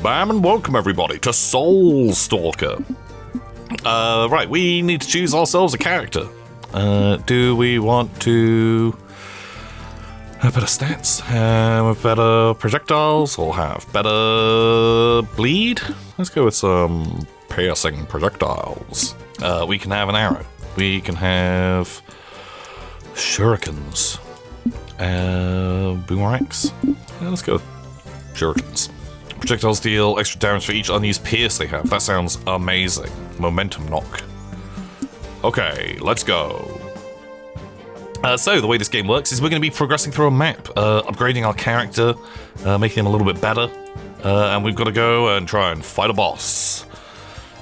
Bam and welcome everybody to Stalker. Right, we need to choose ourselves a character. Do we want to have better stats, have better projectiles, or have better bleed? Let's go with some piercing projectiles. We can have an arrow. We can have shurikens. Boomerangs. Let's go with shurikens. Projectiles deal extra damage for each unused pierce they have. That sounds amazing. Momentum knock. Okay, let's go. So the way this game works is we're going to be progressing through a map, upgrading our character, making him a little bit better, and we've got to go and try and fight a boss.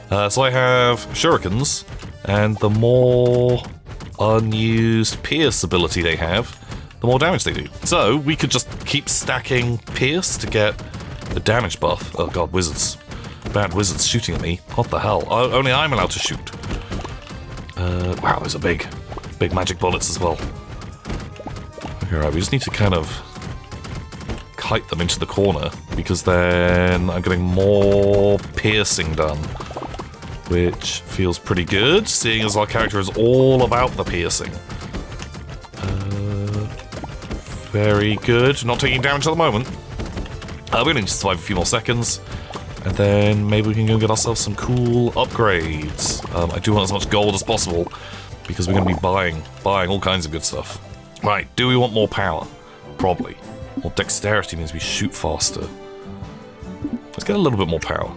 So I have shurikens, and the more unused pierce ability they have, the more damage they do. So we could just keep stacking pierce to get the damage buff. Oh god, wizards. Bad wizards shooting at me. What the hell? Only I'm allowed to shoot. Wow, those are big magic bullets as well. Okay, right, we just need to kind of kite them into the corner, because then I'm getting more piercing done, which feels pretty good, seeing as our character is all about the piercing. Very good. Not taking damage at the moment. We're going to survive a few more seconds, and then maybe we can go get ourselves some cool upgrades. I do want as much gold as possible, because we're going to be buying all kinds of good stuff. Right, do we want more power? Probably. More dexterity means we shoot faster. Let's get a little bit more power.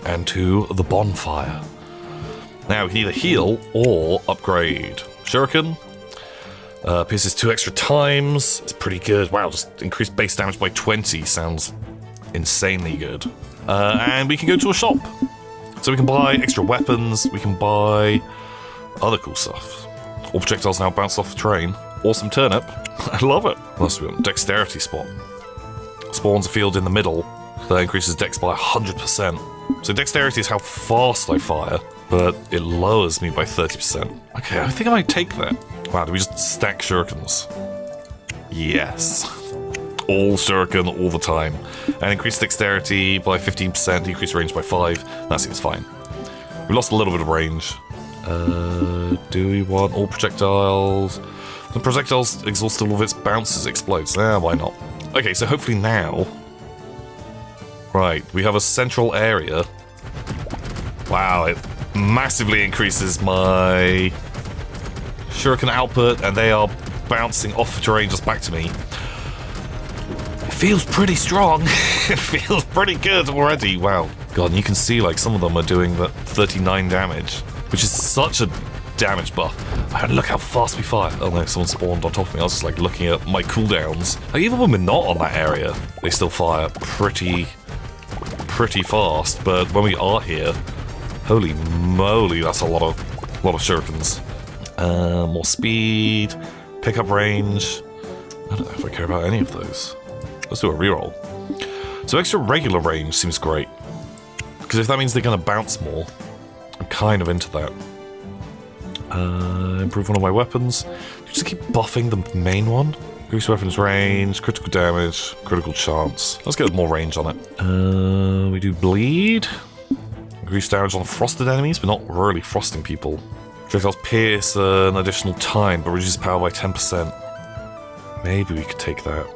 And to the bonfire. Now we can either heal or upgrade. Shuriken. Pierces 2 extra times. It's pretty good. Wow, just increased base damage by 20 sounds insanely good. And we can go to a shop. So we can buy extra weapons, we can buy other cool stuff. All projectiles now bounce off the train. Awesome turnip. I love it. Plus we got dexterity spot. Spawns a field in the middle that increases dex by 100%. So dexterity is how fast I fire, but it lowers me by 30%. Okay, I think I might take that. Wow, do we just stack shurikens? Yes. All shuriken all the time. And increase dexterity by 15%, decrease range by 5. That seems fine. We lost a little bit of range. Do we want all projectiles? The projectiles exhaust all of its bounces, explodes. Why not? Okay, so hopefully now... Right, we have a central area. Wow, it massively increases my shuriken output, and they are bouncing off the terrain just back to me. It feels pretty strong. It feels pretty good already. Wow. God, and you can see like some of them are doing the 39 damage, which is such a damage buff. And look how fast we fire. Oh no, someone spawned on top of me. I was just like looking at my cooldowns. Like, even when we're not on that area, they still fire pretty fast. But when we are here, holy moly, that's a lot of shurikens. More speed, pickup range. I don't know if I care about any of those. Let's do a reroll. So extra regular range seems great, because if that means they're going to bounce more, I'm kind of into that. Improve one of my weapons. Just keep buffing the main one. Increase weapons range, critical damage, critical chance. Let's get more range on it. We do bleed. Increase damage on frosted enemies, but not really frosting people. Projectiles pierce an additional time, but reduces power by 10%. Maybe we could take that.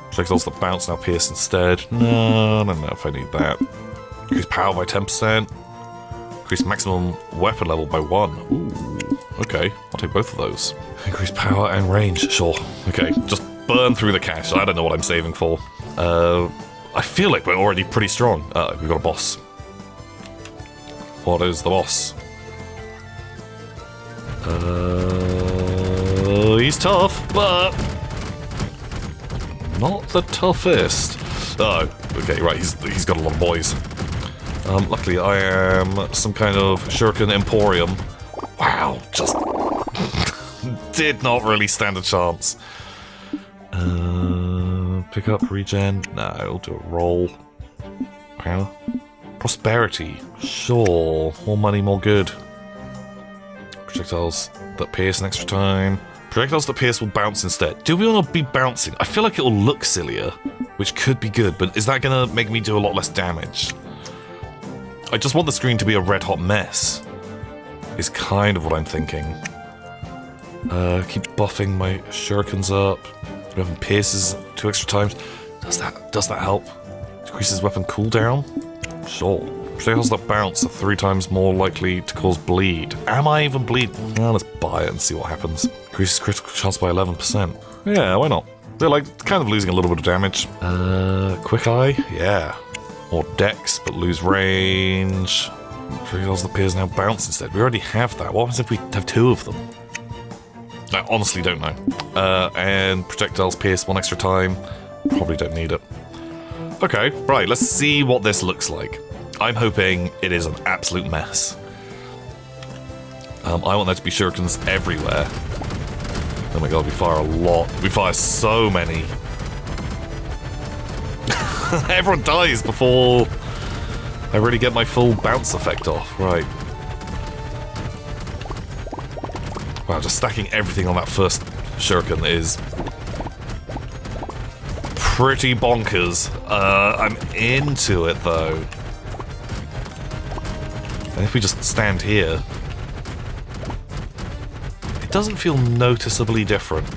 Projectiles that bounce now pierce instead. No, I don't know if I need that. Increase power by 10%. Increase maximum weapon level by 1. Ooh, okay, I'll take both of those. Increase power and range, sure. Okay, just burn through the cash. I don't know what I'm saving for. I feel like we're already pretty strong. We've got a boss. What is the boss? He's tough, but not the toughest. Oh, okay, right, he's got a lot of boys. Luckily I am some kind of shuriken emporium. Wow, just did not really stand a chance. Pick up, regen. No, I'll do a roll. Power. Prosperity. Sure, more money, more good. Projectiles that pierce an extra time. Projectiles that pierce will bounce instead. Do we want to be bouncing? I feel like it'll look sillier which could be good, but is that gonna make me do a lot less damage? I just want the screen to be a red-hot mess, is kind of what I'm thinking. Keep buffing my shurikens up. Weapon pierces 2 extra times. Does that help? Decreases weapon cooldown? Sure. Projectiles that bounce are 3 times more likely to cause bleed. Am I even bleeding? Well, let's buy it and see what happens. Increases critical chance by 11%. Yeah, why not? They're like kind of losing a little bit of damage. Quick eye? Yeah. More dex, but lose range. Projectiles that appears now bounce instead. We already have that. What happens if we have 2 of them? I honestly don't know. And projectiles pierce 1 extra time. Probably don't need it. Okay, right, let's see what this looks like. I'm hoping it is an absolute mess. I want there to be shurikens everywhere. Oh my god, we fire a lot. We fire so many. Everyone dies before I really get my full bounce effect off. Right. Wow, just stacking everything on that first shuriken is pretty bonkers. I'm into it, though. And if we just stand here, it doesn't feel noticeably different.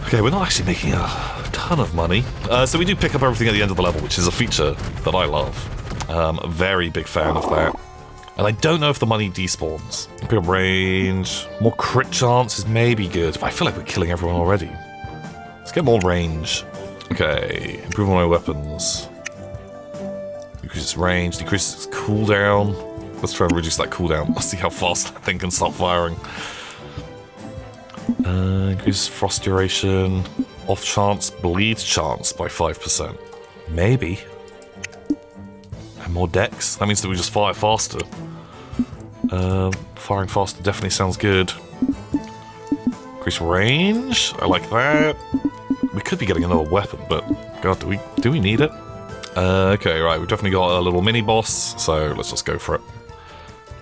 Okay, we're not actually making a ton of money. So we do pick up everything at the end of the level, which is a feature that I love. A very big fan of that. And I don't know if the money despawns. Pick up range. More crit chance is maybe good. I feel like we're killing everyone already. Let's get more range. Okay, improve on my weapons. Decreases range, decreases cooldown. Let's try and reduce that cooldown. Let's see how fast that thing can start firing. Increases frost duration. Off chance, bleed chance by 5%. Maybe. And more dex. That means that we just fire faster. Firing faster definitely sounds good. Increase range. I like that. We could be getting another weapon, but god, do we need it? Okay, right, we've definitely got a little mini boss, so let's just go for it.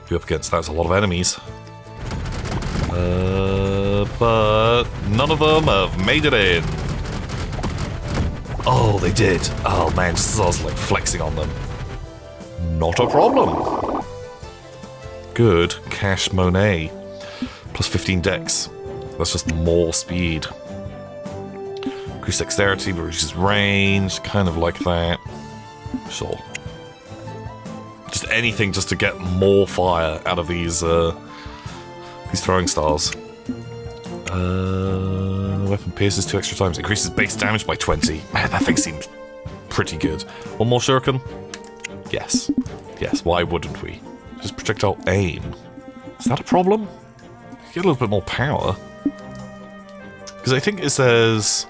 Be up against that's a lot of enemies. But none of them have made it in. Oh, they did. Oh man, just as I was like flexing on them. Not a problem. Good. Cash Monet. Plus 15 dex. That's just more speed. Increase dexterity, but reduces range. Kind of like that. Sure. Just anything just to get more fire out of these throwing stars. Weapon pierces 2 extra times. Increases base damage by 20. Man, that thing seems pretty good. One more shuriken? Yes. Yes, why wouldn't we? Just projectile aim. Is that a problem? Get a little bit more power. Because I think it says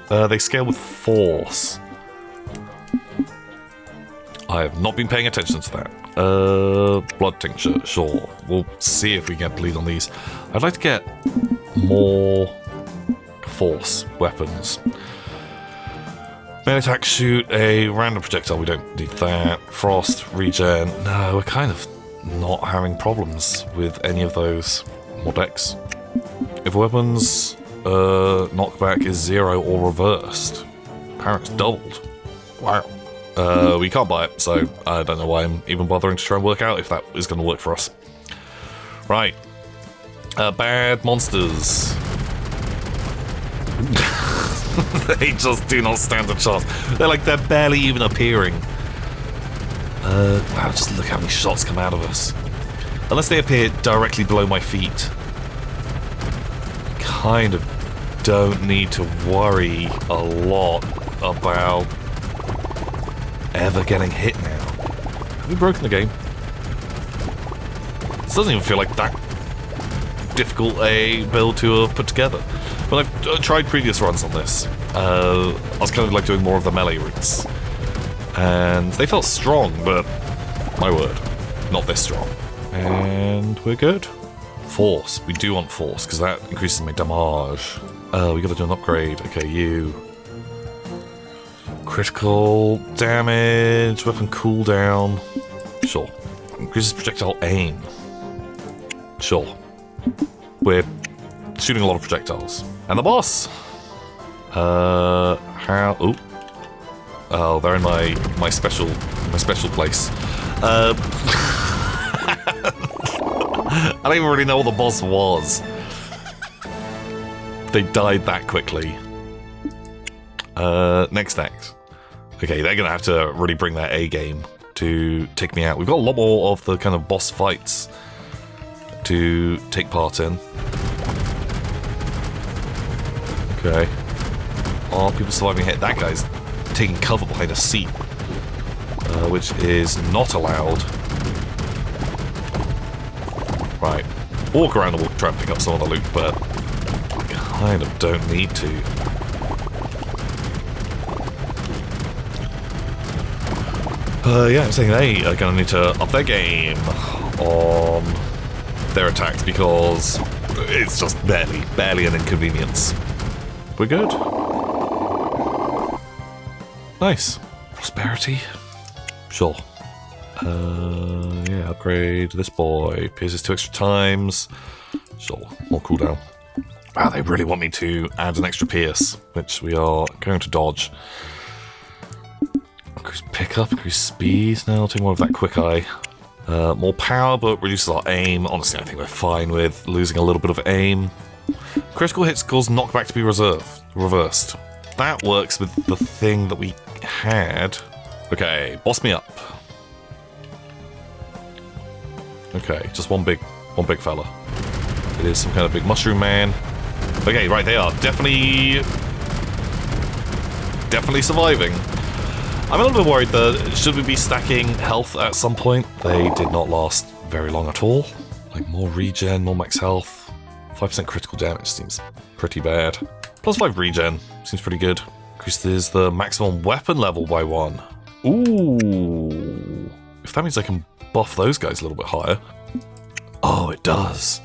they scale with force. I have not been paying attention to that. Blood tincture, sure. We'll see if we get bleed on these. I'd like to get more force weapons. Main attack, shoot a random projectile. We don't need that. Frost, regen. No, we're kind of not having problems with any of those. More dex. If weapons knockback is 0 or reversed. Apparently it's doubled. Wow. We can't buy it, so I don't know why I'm even bothering to try and work out if that is going to work for us. Right. Bad monsters. They just do not stand a chance. They're barely even appearing. Wow, just look how many shots come out of us. Unless they appear directly below my feet. Kind of don't need to worry a lot about ever getting hit now. Have we broken the game? This doesn't even feel like that difficult a build to put together. When I've tried previous runs on this, I was kind of like doing more of the melee routes. And they felt strong, but my word, not this strong. And we're good. Force. We do want force, because that increases my damage. We gotta do an upgrade. Okay, you. Critical damage, weapon cooldown. Sure. Increases projectile aim. Sure. We're shooting a lot of projectiles. And the boss! How... Oh. Oh, they're in my special place. I don't even really know what the boss was. They died that quickly. Next act. Okay, they're gonna have to really bring their A game to take me out. We've got a lot more of the kind of boss fights to take part in. Okay. Oh, people surviving hit. That guy's taking cover behind a seat, which is not allowed. Right. Walk around and we'll try and pick up some of the loot, but kind of don't need to. Yeah, I'm saying they are going to need to up their game on their attacks because it's just barely an inconvenience. We're good. Nice. Prosperity? Sure. Yeah, upgrade this boy. Pierces 2 extra times. Sure, more cooldown. Wow, they really want me to add an extra pierce, which we are going to dodge. Increase pickup, increase speed. Now I'll take more of that quick eye. More power, but reduces our aim. Honestly, I think we're fine with losing a little bit of aim. Critical hits cause knockback to be reversed. That works with the thing that we had. Okay, boss me up. Okay, just one big fella. It is some kind of big mushroom man. Okay, right, they are definitely surviving. I'm a little bit worried that should we be stacking health at some point? They did not last very long at all. Like more regen, more max health. 5% critical damage seems pretty bad. Plus 5 regen seems pretty good. Increases the maximum weapon level by 1. Ooh. If that means I can buff those guys a little bit higher. Oh, it does.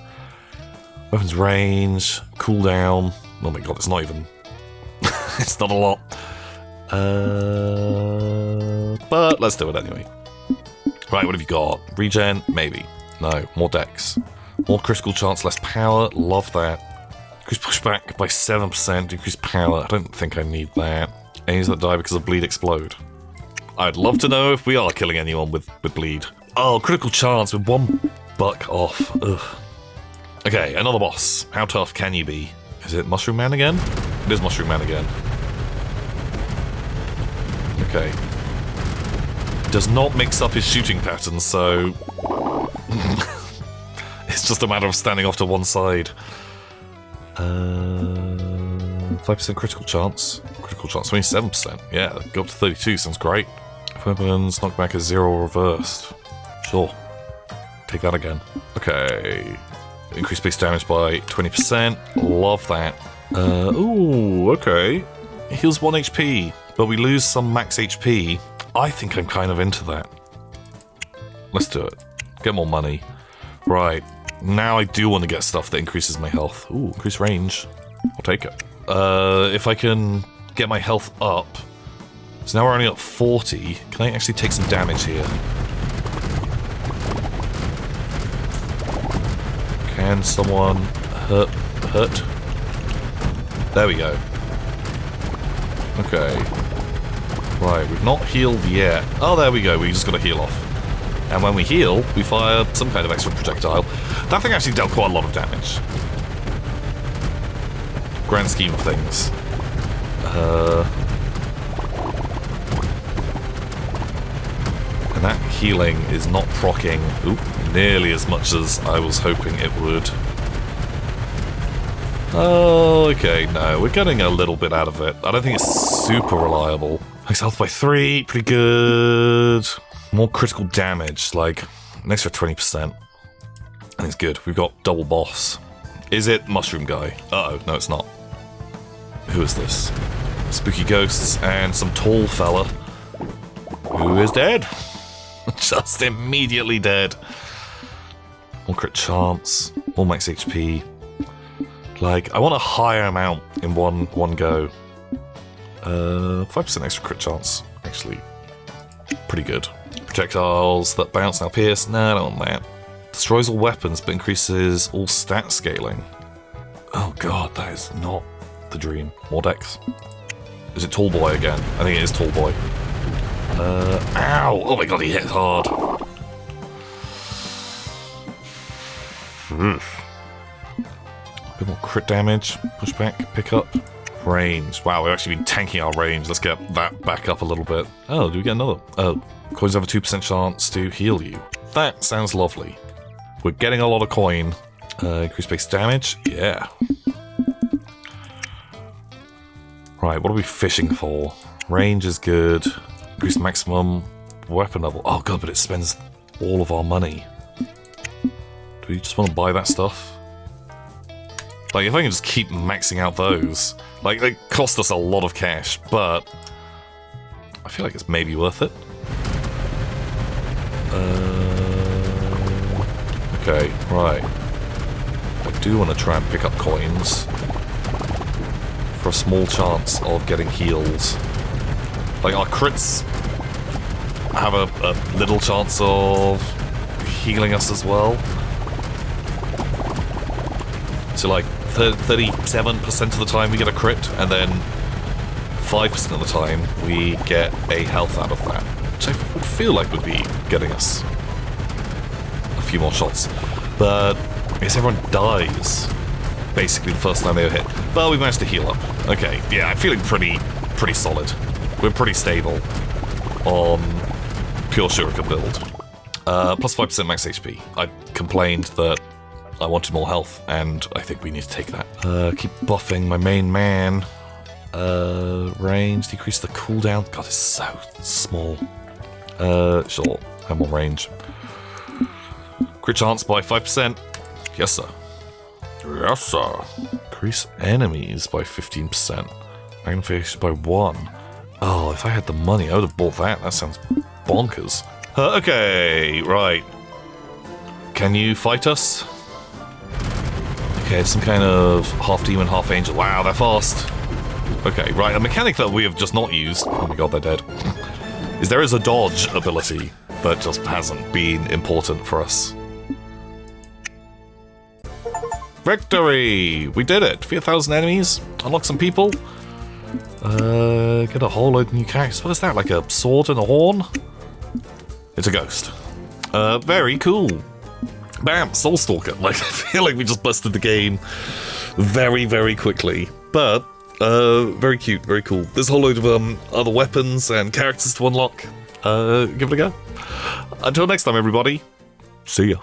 Weapons range, cooldown. Oh my god, it's not even... it's not a lot. But let's do it anyway. Right, what have you got? Regen? Maybe. No. More dex. More critical chance, less power. Love that. Increase pushback by 7%. Decrease power. I don't think I need that. Enemies that die because of bleed explode. I'd love to know if we are killing anyone with bleed. Oh, critical chance with 1 buck off. Ugh. Okay, another boss. How tough can you be? Is it Mushroom Man again? It is Mushroom Man again. Okay. Does not mix up his shooting patterns, so... it's just a matter of standing off to one side. 5% critical chance. Critical chance, 27%. Yeah, go up to 32, sounds great. Weapons, knockback is 0 reversed. Sure. Take that again. Okay. Increase base damage by 20%. Love that. Ooh, okay. Heals 1 HP, but we lose some max HP. I think I'm kind of into that. Let's do it. Get more money. Right. Now I do want to get stuff that increases my health. Ooh, increase range. I'll take it. If I can get my health up. So now we're only at 40. Can I actually take some damage here? Can someone hurt? There we go. Okay. Right, we've not healed yet. Oh, there we go. We just got to heal off. And when we heal, we fire some kind of extra projectile. That thing actually dealt quite a lot of damage. Grand scheme of things. And that healing is not proccing nearly as much as I was hoping it would. Oh, okay, no, we're getting a little bit out of it. I don't think it's super reliable. Max health by 3, pretty good. More critical damage, like an extra 20%. I think it's good. We've got double boss. Is it Mushroom Guy? Uh-oh, no it's not. Who is this? Spooky ghosts and some tall fella who is dead. Just immediately dead. More crit chance, more max HP. Like, I want a higher amount in one go. 5% extra crit chance, actually. Pretty good. Projectiles that bounce now pierce. Nah, I don't want that. Destroys all weapons but increases all stat scaling. Oh god, that is not the dream. More dex. Is it Tall Boy again? I think it is Tall Boy. Ow! Oh my god, he hit hard. A bit more crit damage. Pushback, pick up. Range. Wow, we've actually been tanking our range. Let's get that back up a little bit. Oh, do we get another? Oh, coins have a 2% chance to heal you. That sounds lovely. We're getting a lot of coin. Increase base damage? Yeah. Right, what are we fishing for? Range is good. Increase maximum weapon level. Oh god, but it spends all of our money. Do we just want to buy that stuff? Like, if I can just keep maxing out those... Like, they cost us a lot of cash, but... I feel like it's maybe worth it. Okay, right. I do want to try and pick up coins. For a small chance of getting heals. Like, our crits have a little chance of healing us as well. So, like, 37% of the time we get a crit, and then 5% of the time we get a health out of that. Which I would feel like would be getting us a few more shots. But I guess everyone dies basically the first time they were hit. But we managed to heal up. Okay, yeah, I'm feeling pretty solid. We're pretty stable on pure shuriken build. Plus 5% max HP. I complained that I wanted more health, and I think we need to take that. Keep buffing my main man. Range, decrease the cooldown. God, it's so small. Sure, have more range. Crit chance by 5%. Yes, sir. Yes, sir. Increase enemies by 15%. Magnification by 1. Oh, if I had the money, I would have bought that. That sounds bonkers. Okay, right. Can you fight us? Okay, some kind of half demon, half angel. Wow, they're fast. Okay, right, a mechanic that we have just not used, oh my god, they're dead, is there is a dodge ability that just hasn't been important for us. Victory! We did it! Defeat 1,000 enemies, unlock some people, get a whole load of new characters. What is that, like a sword and a horn? It's a ghost. Very cool. Bam! Soul Stalker. Like, I feel like we just busted the game very quickly. But, very cute, very cool. There's a whole load of other weapons and characters to unlock. Give it a go. Until next time, everybody. See ya.